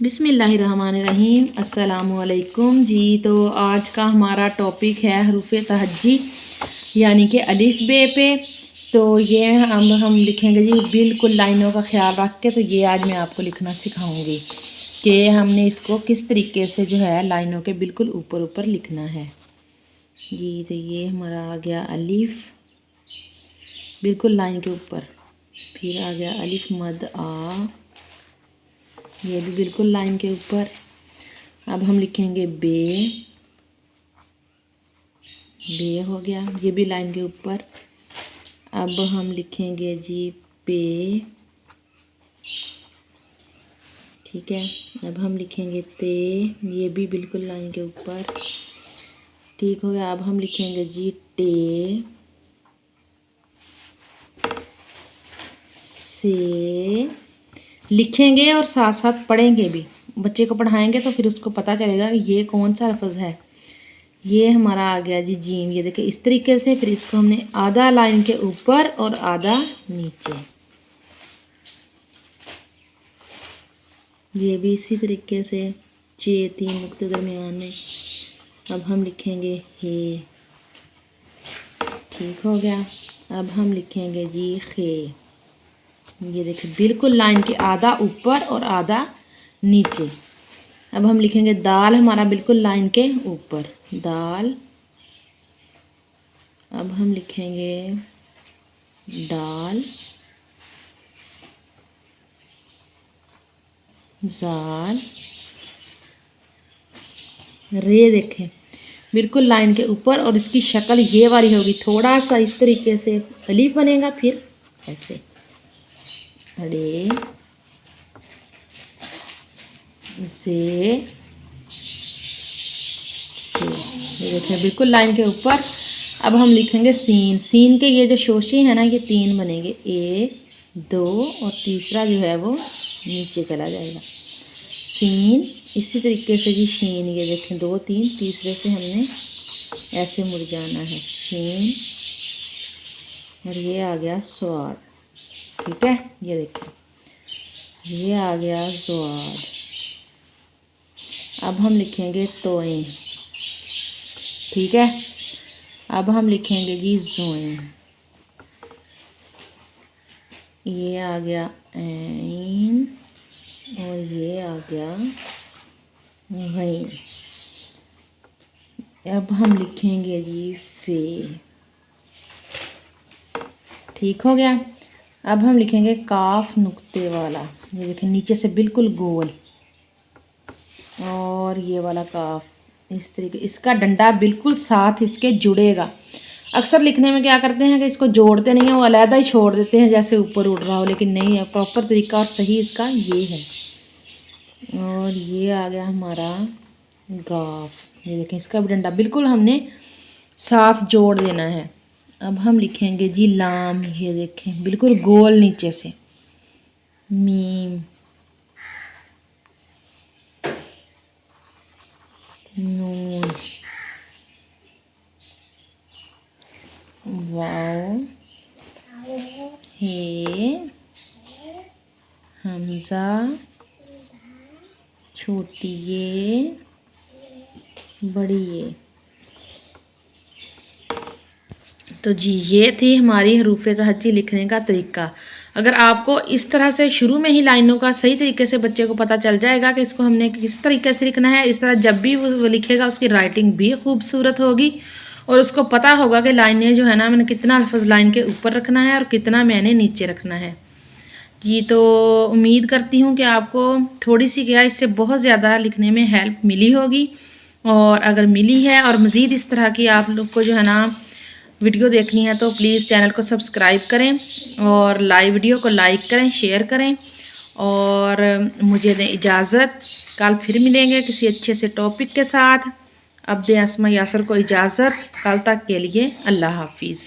बिस्मिल्लाहिर्रहमानिर्रहीम अस्सलामुअलैकुम जी। तो आज का हमारा टॉपिक है हरूफ तहज्जी यानी कि अलिफ बे पे। तो ये हम लिखेंगे जी बिल्कुल लाइनों का ख्याल रख के। तो ये आज मैं आपको लिखना सिखाऊंगी कि हमने इसको किस तरीके से जो है लाइनों के बिल्कुल ऊपर ऊपर लिखना है जी। तो ये हमारा आ गया अलिफ बिल्कुल लाइन के ऊपर, फिर आ गया अलिफ मद आ, ये भी बिल्कुल लाइन के ऊपर। अब हम लिखेंगे बे, बे हो गया, ये भी लाइन के ऊपर। अब हम लिखेंगे जी पे, ठीक है। अब हम लिखेंगे ते, ये भी बिल्कुल लाइन के ऊपर, ठीक हो गया। अब हम लिखेंगे जी टे, से लिखेंगे और साथ साथ पढ़ेंगे भी। बच्चे को पढ़ाएंगे तो फिर उसको पता चलेगा कि ये कौन सा लफ्ज़ है। ये हमारा आ गया जी जीम। ये देखिए इस तरीके से, फिर इसको हमने आधा लाइन के ऊपर और आधा नीचे, ये भी इसी तरीके से चे, तीन नुक्ते दरमियान में। अब हम लिखेंगे हे, ठीक हो गया। अब हम लिखेंगे जी खे, ये देखिए बिल्कुल लाइन के आधा ऊपर और आधा नीचे। अब हम लिखेंगे दाल, हमारा बिल्कुल लाइन के ऊपर, दाल। अब हम लिखेंगे दाल, जाल, रे, देखें बिल्कुल लाइन के ऊपर। और इसकी शक्ल ये वाली होगी, थोड़ा सा इस तरीके से अलीफ बनेगा, फिर ऐसे अड़े से, ये देखें बिल्कुल लाइन के ऊपर। अब हम लिखेंगे सीन, सीन के ये जो शोशे हैं ना, ये तीन बनेंगे, एक, दो, और तीसरा जो है वो नीचे चला जाएगा। सीन, इसी तरीके से जी शीन, ये देखें दो तीन, तीसरे से हमने ऐसे मुड़ जाना है, शीन। और ये आ गया स्वाद, ठीक है। ये देखें ये आ गया स्वाद। अब हम लिखेंगे तोएं, ठीक है। अब हम लिखेंगे जी जोएं, ये आ गया ऐन, और ये आ गया गईन। अब हम लिखेंगे जी फे, ठीक हो गया। अब हम लिखेंगे काफ नुक्ते वाला, ये देखें नीचे से बिल्कुल गोल, और ये वाला काफ इस तरीके, इसका डंडा बिल्कुल साथ इसके जुड़ेगा। अक्सर लिखने में क्या करते हैं कि इसको जोड़ते नहीं हैं, वो अलहदा ही छोड़ देते हैं जैसे ऊपर उड़ रहा हो, लेकिन नहीं है, प्रॉपर तरीका और सही इसका ये है। और ये आ गया हमारा गाफ, ये देखें इसका भी डंडा बिल्कुल हमने साथ जोड़ देना है। अब हम लिखेंगे जी लाम, ये देखें बिल्कुल गोल नीचे से। मीम, नून, वाव, हे, हमजा, छोटी ये, बड़ी ये। तो जी ये थी हमारी हरूफ तहज्जी लिखने का तरीका। अगर आपको इस तरह से शुरू में ही लाइनों का सही तरीके से बच्चे को पता चल जाएगा कि इसको हमने किस तरीके से लिखना है, इस तरह जब भी वो लिखेगा उसकी राइटिंग भी खूबसूरत होगी, और उसको पता होगा कि लाइनें जो है ना, मैंने कितना लफ्ज़ लाइन के ऊपर रखना है और कितना मैंने नीचे रखना है जी। तो उम्मीद करती हूँ कि आपको थोड़ी सी क्या, इससे बहुत ज़्यादा लिखने में हेल्प मिली होगी। और अगर मिली है और मज़ीद इस तरह की आप लोग को जो है ना वीडियो देखनी है, तो प्लीज़ चैनल को सब्सक्राइब करें और लाइव वीडियो को लाइक करें, शेयर करें। और मुझे दें इजाज़त, कल फिर मिलेंगे किसी अच्छे से टॉपिक के साथ। अब दें अस्मा यासर को इजाज़त, कल तक के लिए अल्लाह हाफिज़।